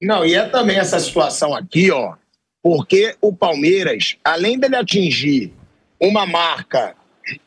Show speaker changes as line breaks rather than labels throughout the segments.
Não, e é também essa situação aqui, ó, porque o Palmeiras, além dele atingir uma marca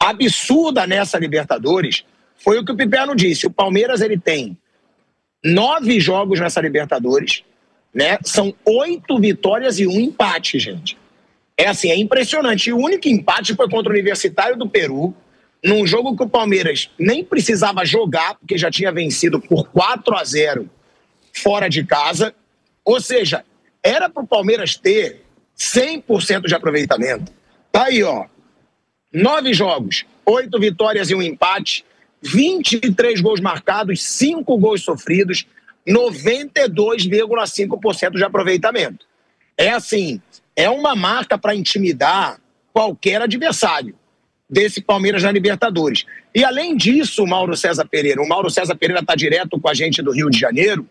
absurda nessa Libertadores, foi o que o Piperno disse. O Palmeiras, ele tem 9 jogos nessa Libertadores, né? São 8 vitórias e 1 empate, gente. É assim, é impressionante. E o único empate foi contra o Universitário do Peru, num jogo que o Palmeiras nem precisava jogar, porque já tinha vencido por 4-0 fora de casa. Ou seja, era para o Palmeiras ter 100% de aproveitamento. Tá aí, ó. 9 jogos, 8 vitórias e 1 empate, 23 gols marcados, 5 gols sofridos, 92,5% de aproveitamento. É assim, é uma marca para intimidar qualquer adversário desse Palmeiras na Libertadores. E além disso, o Mauro César Pereira está direto com a gente do Rio de Janeiro,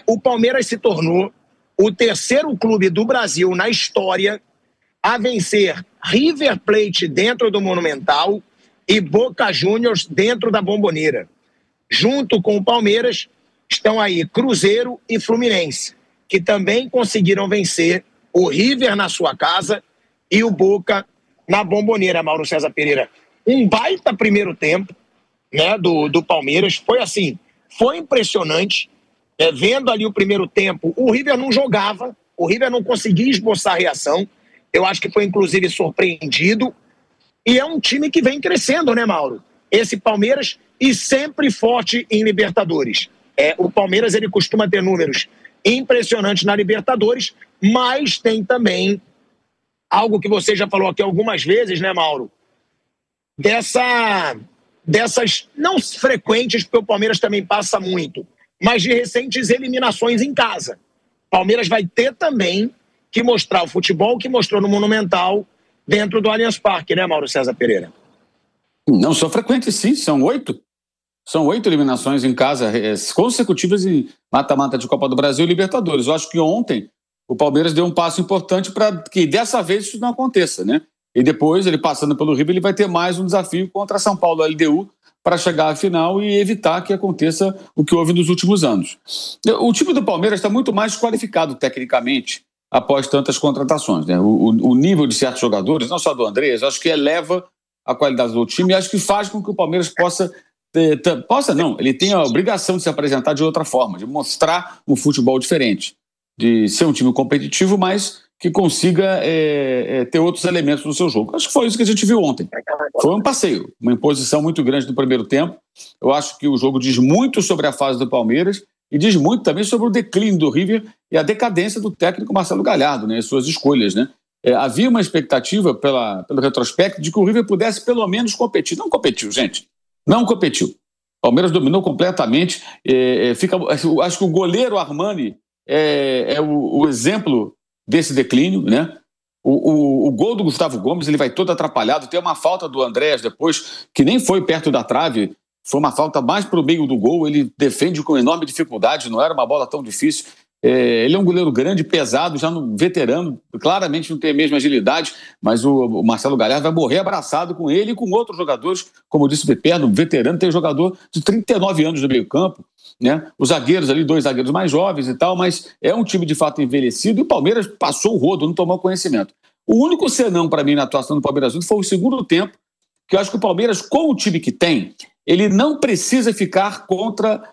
o Palmeiras se tornou o terceiro clube do Brasil na história a vencer River Plate dentro do Monumental e Boca Juniors dentro da Bombonera. Junto com o Palmeiras estão aí Cruzeiro e Fluminense, que também conseguiram vencer o River na sua casa e o Boca na Bombonera, Mauro César Pereira. Um baita primeiro tempo, né, do Palmeiras. Foi assim, foi impressionante. Vendo ali o primeiro tempo, o River não jogava, o River não conseguia esboçar a reação. Eu acho que foi, inclusive, surpreendido. E é um time que vem crescendo, né, Mauro? Esse Palmeiras, e sempre forte em Libertadores. O Palmeiras, ele costuma ter números impressionantes na Libertadores, mas tem também algo que você já falou aqui algumas vezes, né, Mauro? Dessas não frequentes, porque o Palmeiras também passa muito, mas de recentes eliminações em casa. Palmeiras vai ter também que mostrar o futebol que mostrou no Monumental dentro do Allianz Parque, né, Mauro César Pereira?
Não são frequentes, sim, são 8. São 8 eliminações em casa consecutivas em mata-mata de Copa do Brasil e Libertadores. Eu acho que ontem o Palmeiras deu um passo importante para que dessa vez isso não aconteça, né? E depois, ele passando pelo River, ele vai ter mais um desafio contra a São Paulo LDU para chegar à final e evitar que aconteça o que houve nos últimos anos. O time do Palmeiras está muito mais qualificado tecnicamente após tantas contratações, né? O nível de certos jogadores, não só do Andrés, acho que eleva a qualidade do time e acho que faz com que o Palmeiras ele tem a obrigação de se apresentar de outra forma, de mostrar um futebol diferente, de ser um time competitivo, mas que consiga ter outros elementos no seu jogo. Acho que foi isso que a gente viu ontem. Foi um passeio, uma imposição muito grande no primeiro tempo. Eu acho que o jogo diz muito sobre a fase do Palmeiras e diz muito também sobre o declínio do River e a decadência do técnico Marcelo Galhardo, né, suas escolhas, né? Havia uma expectativa pelo retrospecto de que o River pudesse pelo menos competir. Não competiu, gente. Não competiu. O Palmeiras dominou completamente. Acho que o goleiro Armani é o exemplo desse declínio, né? O gol do Gustavo Gomes, ele vai todo atrapalhado. Tem uma falta do Andrés depois, que nem foi perto da trave, foi uma falta mais para o meio do gol. Ele defende com enorme dificuldade, não era uma bola tão difícil. Ele é um goleiro grande, pesado, já no veterano, claramente não tem a mesma agilidade, mas o Marcelo Galhardo vai morrer abraçado com ele e com outros jogadores, como eu disse, o Piperno, veterano, tem um jogador de 39 anos no meio campo, né? Os zagueiros ali, 2 zagueiros mais jovens e tal, mas é um time de fato envelhecido e o Palmeiras passou o rodo, não tomou conhecimento. O único senão para mim na atuação do Palmeiras foi o segundo tempo, que eu acho que o Palmeiras, com o time que tem, ele não precisa ficar contra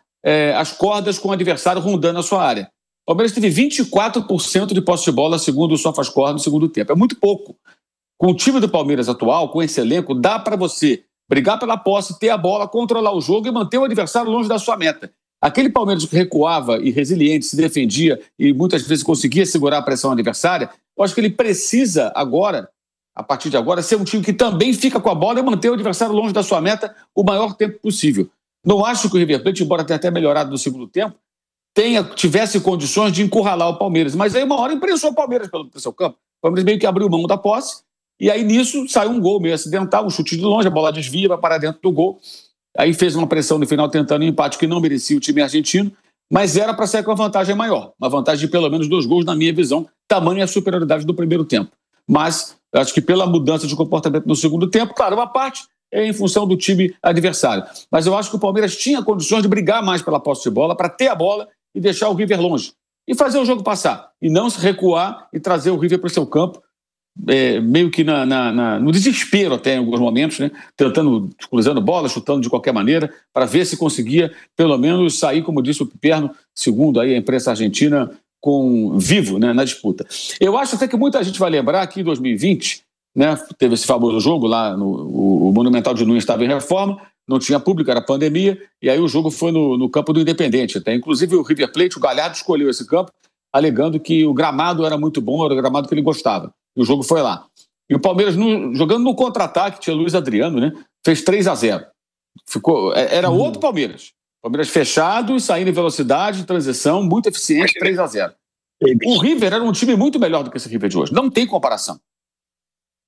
as cordas com o adversário rondando a sua área. O Palmeiras teve 24% de posse de bola, segundo o SofaScore, no segundo tempo. É muito pouco. Com o time do Palmeiras atual, com esse elenco, dá para você brigar pela posse, ter a bola, controlar o jogo e manter o adversário longe da sua meta. Aquele Palmeiras que recuava e resiliente, se defendia e muitas vezes conseguia segurar a pressão adversária, eu acho que ele precisa agora, a partir de agora, ser um time que também fica com a bola e manter o adversário longe da sua meta o maior tempo possível. Não acho que o River Plate, embora tenha até melhorado no segundo tempo, tivesse condições de encurralar o Palmeiras. Mas aí uma hora imprensou o Palmeiras pelo seu campo. O Palmeiras meio que abriu mão da posse e aí nisso saiu um gol meio acidental, um chute de longe, a bola desvia, vai para dentro do gol. Aí fez uma pressão no final tentando um empate que não merecia o time argentino, mas era para sair com uma vantagem maior. Uma vantagem de pelo menos 2 gols, na minha visão, tamanha a superioridade do primeiro tempo. Mas acho que pela mudança de comportamento no segundo tempo, claro, uma parte é em função do time adversário. Mas eu acho que o Palmeiras tinha condições de brigar mais pela posse de bola, para ter a bola e deixar o River longe. e fazer o jogo passar. E não se recuar e trazer o River para o seu campo, meio que no desespero até em alguns momentos, né? Tentando, cruzando bola, chutando de qualquer maneira, para ver se conseguia, pelo menos, sair, como disse o Piperno, segundo aí a imprensa argentina, vivo, né, na disputa. Eu acho até que muita gente vai lembrar que em 2020, né, teve esse famoso jogo lá, o Monumental de Nunes estava em reforma, não tinha público, era pandemia, e aí o jogo foi no campo do Independente. Até. Inclusive o River Plate, o Galhardo escolheu esse campo, alegando que o gramado era muito bom, era o gramado que ele gostava. E o jogo foi lá. E o Palmeiras, jogando no contra-ataque, tinha Luiz Adriano, né, fez 3-0. Era outro Palmeiras. Palmeiras fechado e saindo em velocidade, transição, muito eficiente, 3-0. O River era um time muito melhor do que esse River de hoje. Não tem comparação.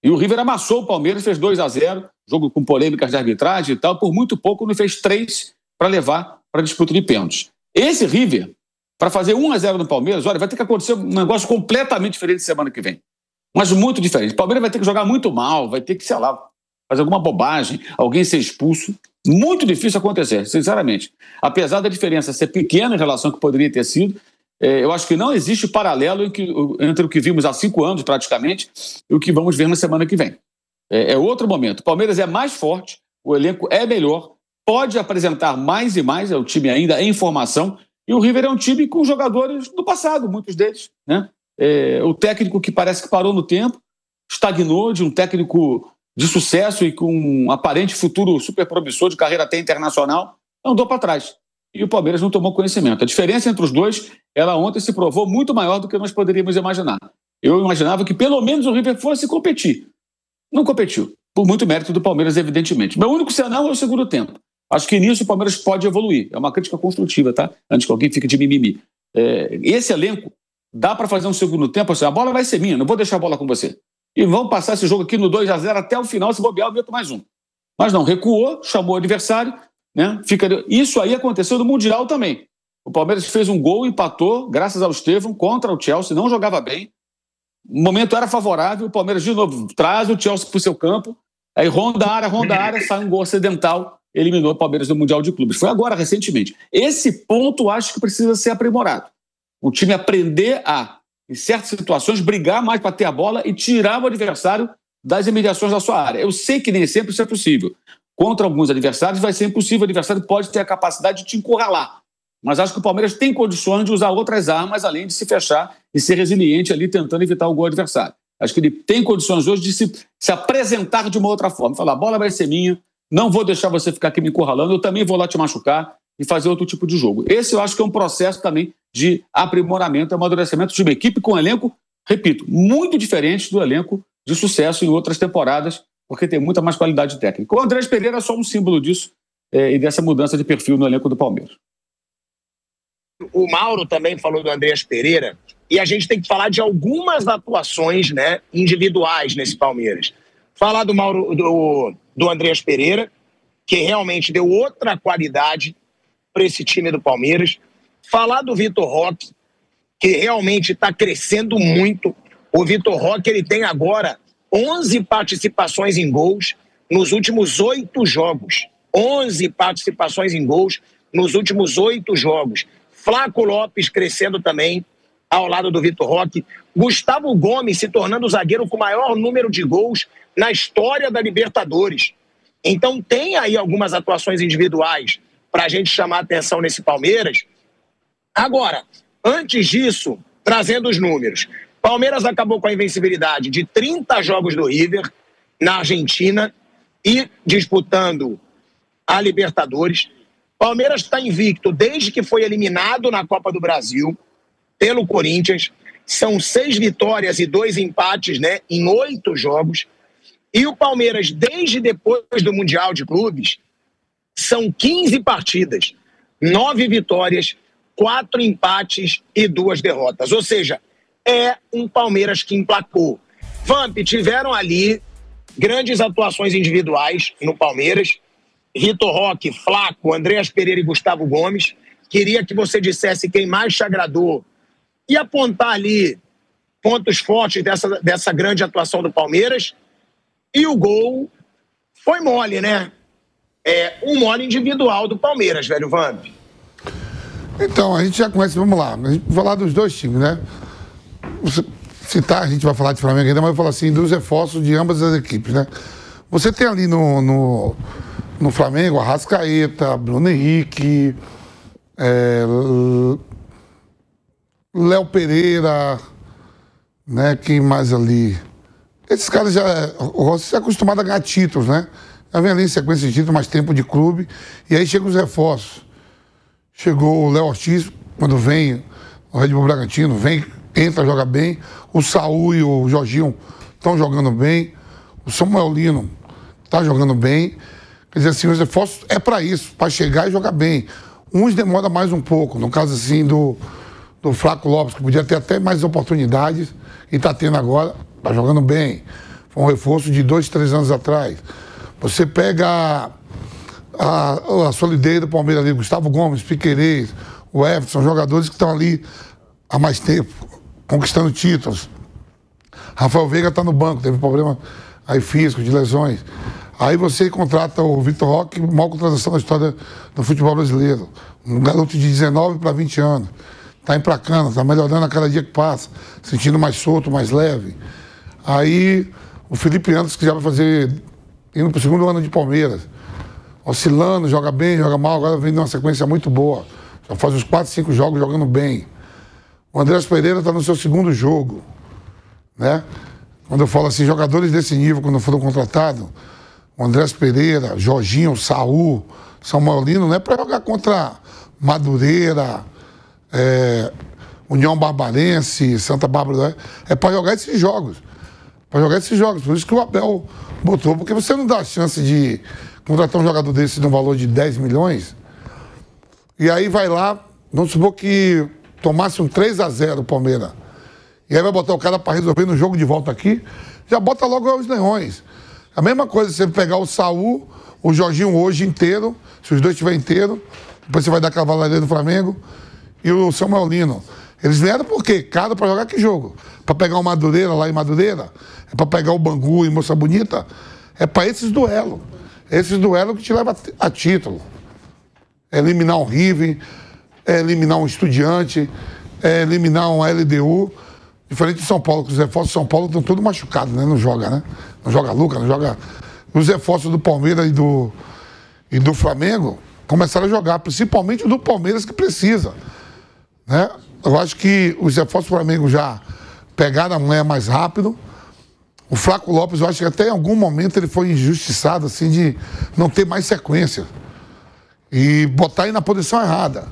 E o River amassou o Palmeiras, fez 2-0, jogo com polêmicas de arbitragem e tal, por muito pouco não fez 3 para levar para a disputa de pênaltis. Esse River, para fazer 1-0 no Palmeiras, olha, vai ter que acontecer um negócio completamente diferente semana que vem. Mas muito diferente. O Palmeiras vai ter que jogar muito mal, vai ter que, sei lá, fazer alguma bobagem, alguém ser expulso. Muito difícil acontecer, sinceramente. Apesar da diferença ser pequena em relação ao que poderia ter sido, eu acho que não existe paralelo entre o que vimos há 5 anos, praticamente, e o que vamos ver na semana que vem. É outro momento. O Palmeiras é mais forte, o elenco é melhor, pode apresentar mais e mais, é o time ainda em formação, e o River é um time com jogadores do passado, muitos deles, né? O técnico que parece que parou no tempo, estagnou, de um técnico de sucesso e com um aparente futuro super promissor de carreira até internacional, andou para trás. E o Palmeiras não tomou conhecimento. A diferença entre os dois, ela ontem se provou muito maior do que nós poderíamos imaginar. Eu imaginava que pelo menos o River fosse competir. Não competiu, por muito mérito do Palmeiras, evidentemente. Meu único sinal é o segundo tempo. Acho que nisso o Palmeiras pode evoluir. É uma crítica construtiva, tá? Antes que alguém fique de mimimi. Esse elenco, dá para fazer um segundo tempo, assim, a bola vai ser minha, não vou deixar a bola com você. E vamos passar esse jogo aqui no 2-0 até o final, se bobear, eu meto mais um. Mas não, recuou, chamou o adversário, né? Isso aí aconteceu no Mundial também. O Palmeiras fez um gol, empatou, graças ao Estevão, contra o Chelsea, não jogava bem. O momento era favorável, o Palmeiras de novo traz o Chelsea para o seu campo, aí ronda a área, sai um gol acidental, eliminou o Palmeiras do Mundial de Clubes. Foi agora, recentemente. Esse ponto acho que precisa ser aprimorado. O time aprender a, em certas situações, brigar mais para ter a bola e tirar o adversário das imediações da sua área. Eu sei que nem sempre isso é possível. Contra alguns adversários vai ser impossível, o adversário pode ter a capacidade de te encurralar. Mas acho que o Palmeiras tem condições de usar outras armas, além de se fechar e ser resiliente ali, tentando evitar o gol adversário. Acho que ele tem condições hoje de se apresentar de uma outra forma. Falar, a bola vai ser minha, não vou deixar você ficar aqui me encurralando, eu também vou lá te machucar e fazer outro tipo de jogo. Esse eu acho que é um processo também de aprimoramento, amadurecimento de uma equipe com um elenco, repito, muito diferente do elenco de sucesso em outras temporadas, porque tem muita mais qualidade técnica. O Andrés Pereira é só um símbolo disso e dessa mudança de perfil no elenco do Palmeiras.
O Mauro também falou do Andrés Pereira, e a gente tem que falar de algumas atuações, né, individuais nesse Palmeiras. Falar do Mauro, do Andrés Pereira, que realmente deu outra qualidade para esse time do Palmeiras. Falar do Vitor Roque, que realmente está crescendo muito. O Vitor Roque, ele tem agora 11 participações em gols nos últimos 8 jogos. 11 participações em gols nos últimos 8 jogos. Flaco Lopes crescendo também ao lado do Vitor Roque. Gustavo Gomes se tornando o zagueiro com o maior número de gols na história da Libertadores. Então tem aí algumas atuações individuais para a gente chamar a atenção nesse Palmeiras. Agora, antes disso, trazendo os números. Palmeiras acabou com a invencibilidade de 30 jogos do River na Argentina e disputando a Libertadores. Palmeiras está invicto desde que foi eliminado na Copa do Brasil pelo Corinthians. São 6 vitórias e 2 empates, né, em 8 jogos. E o Palmeiras, desde depois do Mundial de Clubes, são 15 partidas, 9 vitórias, 4 empates e 2 derrotas. Ou seja, é um Palmeiras que emplacou. Vamp, tiveram ali grandes atuações individuais no Palmeiras. Vitor Roque, Flaco, Andrés Pereira e Gustavo Gomes. Queria que você dissesse quem mais te agradou e apontar ali pontos fortes dessa grande atuação do Palmeiras. E o gol foi mole, né? Um mole individual do Palmeiras, velho Vamp.
Então, a gente já conhece, vamos lá, a gente vai falar dos dois times, né? A gente vai falar de Flamengo ainda, mas eu vou falar assim, dos reforços de ambas as equipes, né? Você tem ali no Flamengo, Arrascaeta, Bruno Henrique, Léo Pereira, né? Quem mais ali? Esses caras o Rossi já é acostumado a ganhar títulos, né? Já vem ali em sequência de títulos, mais tempo de clube, e aí chegam os reforços. Chegou o Léo Ortiz, quando vem o Red Bull Bragantino, entra, joga bem. O Saúl e o Jorginho estão jogando bem. O Samuel Lino está jogando bem. Quer dizer assim, os reforços é para isso, para chegar e jogar bem. Uns demora mais um pouco, no caso assim do Flaco Lopes, que podia ter até mais oportunidades, e está tendo agora, está jogando bem. Foi um reforço de 2, 3 anos atrás. Você pega a solidez do Palmeiras ali, Gustavo Gomes, Piquerez, o Everton, jogadores que estão ali há mais tempo, conquistando títulos. Rafael Veiga está no banco, teve problema aí físico, de lesões. Aí você contrata o Vitor Roque, maior contratação da história do futebol brasileiro. Um garoto de 19 para 20 anos. Está emplacando, está melhorando a cada dia que passa, sentindo mais solto, mais leve. Aí o Felipe Anderson, que já vai indo para o 2º ano de Palmeiras. Oscilando, joga bem, joga mal, agora vem numa sequência muito boa. Já faz uns 4, 5 jogos jogando bem. O Andrés Pereira está no seu 2º jogo, né? Quando eu falo assim, jogadores desse nível, quando foram contratados, o Andrés Pereira, Jorginho, Saúl, Samuel Lino, não é para jogar contra Madureira, União Barbarense, Santa Bárbara, é para jogar esses jogos. Para jogar esses jogos. Por isso que o Abel botou, porque você não dá a chance de contratar um jogador desse no valor de 10 milhões, e aí vai lá, vamos supor que tomasse um 3-0 o Palmeiras, e aí vai botar o cara para resolver no jogo de volta aqui, já bota logo os Leões. A mesma coisa, você pegar o Saúl, o Jorginho hoje inteiro, se os dois estiverem inteiros, depois você vai dar cavalaria do Flamengo, e o Samuel Lino. Eles vieram por quê? Caro para jogar que jogo? Para pegar o Madureira lá em Madureira? É para pegar o Bangu em Moça Bonita? É para esses duelos. Esses duelos que te levam a título. É eliminar um River, é eliminar um Estudiante, é eliminar um LDU. Diferente de São Paulo, que os reforços de São Paulo estão todos machucados, né? Não joga, né? Não joga Lucas, não joga... Os reforços do Palmeiras e do Flamengo começaram a jogar, principalmente o do Palmeiras, que precisa, né? Eu acho que os reforços do Flamengo já pegaram a manhã mais rápido. O Flaco Lopes, eu acho que até em algum momento ele foi injustiçado, assim, de não ter mais sequência. E botar ele na posição errada.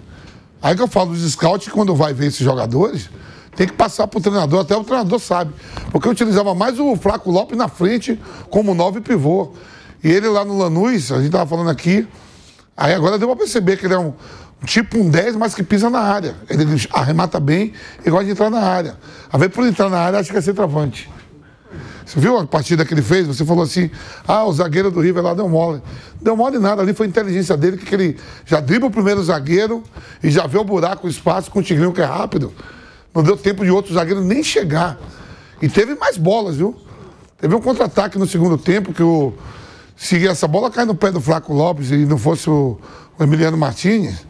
Aí que eu falo dos scouts, quando vai ver esses jogadores, tem que passar pro treinador, até o treinador sabe. Porque eu utilizava mais o Flaco Lopes na frente como 9 pivô. E ele lá no Lanús, a gente tava falando aqui, aí agora deu pra perceber que ele é um 10, mas que pisa na área. Ele arremata bem e gosta de entrar na área. A vez por entrar na área, acho que é centroavante. Você viu a partida que ele fez? Você falou assim, o zagueiro do River lá deu mole. Deu mole nada, ali foi a inteligência dele, que ele já dribla o primeiro zagueiro e já vê o buraco, o espaço com o Tigrinho, que é rápido. Não deu tempo de outro zagueiro nem chegar. E teve mais bolas, viu? Teve um contra-ataque no 2º tempo, que se essa bola cair no pé do Flaco Lopes e não fosse o Emiliano Martínez,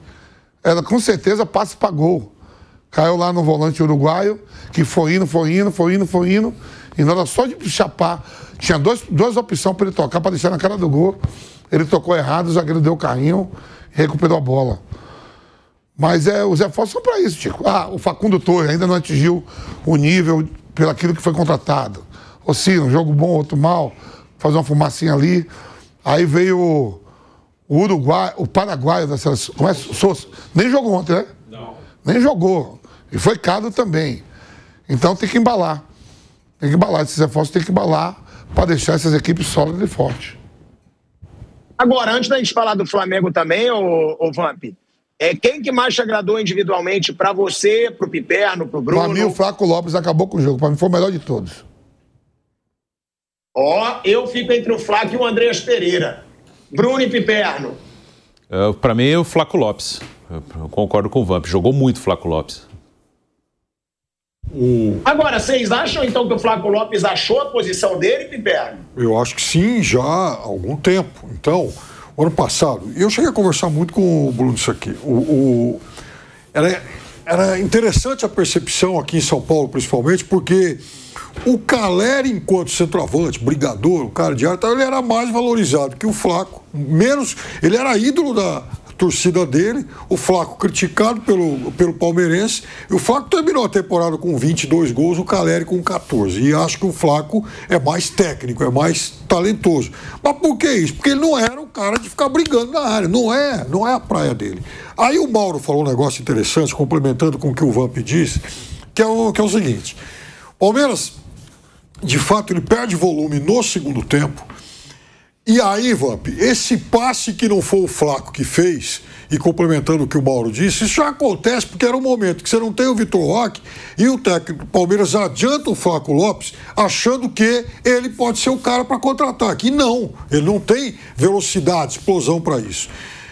ela com certeza passa para gol. Caiu lá no volante uruguaio, que foi indo. E na hora só de chapar, tinha duas opções para ele tocar, para deixar na cara do gol. Ele tocou errado, o zagueiro deu o carrinho e recuperou a bola. Mas os reforços são para isso, Chico. O Facundo Torres ainda não atingiu o nível pelo aquilo que foi contratado. Oscila, um jogo bom, outro mal, fazer uma fumacinha ali. Aí veio o Uruguai, o Paraguai da seleção. Como é? Sousa. Nem jogou ontem, né? Não. Nem jogou. E foi caro também. Então tem que embalar. Tem que embalar. Esses reforços tem que embalar para deixar essas equipes sólidas e fortes.
Agora, antes da gente falar do Flamengo também, ô Vamp, quem que mais te agradou individualmente para você, pro Piperno, pro Bruno?
Para mim, o Flaco Lopes acabou com o jogo. Para mim, foi o melhor de todos.
Eu fico entre o Flaco e o Andrés Pereira. Bruno e Piperno.
Para mim, é o Flaco Lopes. Eu concordo com o Vamp. Jogou muito o Flaco Lopes.
Agora, vocês acham então que o Flaco Lopes achou a posição dele, Piperno?
Eu acho que sim, já há algum tempo. Então, ano passado, eu cheguei a conversar muito com o Bruno isso aqui. era interessante a percepção aqui em São Paulo, principalmente, porque o Calleri, enquanto centroavante, brigador, o cara de área, ele era mais valorizado que o Flaco. Ele era ídolo da torcida dele, o Flaco criticado pelo palmeirense, e o Flaco terminou a temporada com 22 gols, o Calleri com 14, e acho que o Flaco é mais técnico, é mais talentoso. Mas por que isso? Porque ele não era o cara de ficar brigando na área, não é a praia dele. Aí o Mauro falou um negócio interessante, complementando com o que o Vamp disse, que é o seguinte: Palmeiras, de fato, ele perde volume no segundo tempo. E aí, Vamp, esse passe que não foi o Flaco que fez, e complementando o que o Mauro disse, isso já acontece porque era um momento que você não tem o Vitor Roque e o técnico do Palmeiras adianta o Flaco Lopes achando que ele pode ser o cara para contra-ataque. E não, ele não tem velocidade, explosão para isso.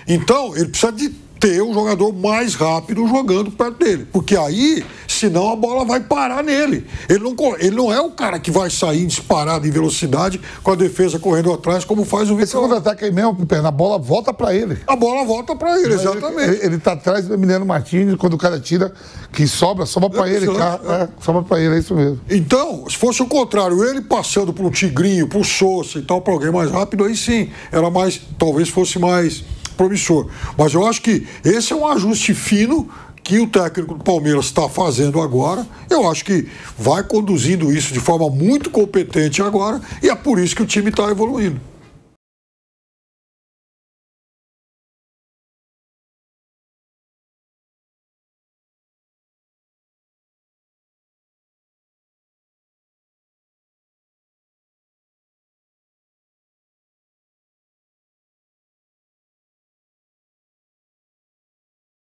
Então, ele precisa de ter um jogador mais rápido jogando perto dele, porque aí, senão a bola vai parar nele. Ele não é o cara que vai sair disparado em velocidade com a defesa correndo atrás, como faz o Vitor.
Esse contra-ataque aí mesmo, a bola volta pra ele.
A bola volta pra ele, exatamente.
Ele tá atrás do Emiliano Martins, quando o cara tira, que sobra pra ele. Sobra pra ele, é isso mesmo.
Então, se fosse o contrário, ele passando pro Tigrinho, pro Sousa e tal, pra alguém mais rápido, aí sim, talvez fosse mais promissor. Mas eu acho que esse é um ajuste fino que o técnico do Palmeiras está fazendo agora. Eu acho que vai conduzindo isso de forma muito competente agora, e é por isso que o time está evoluindo.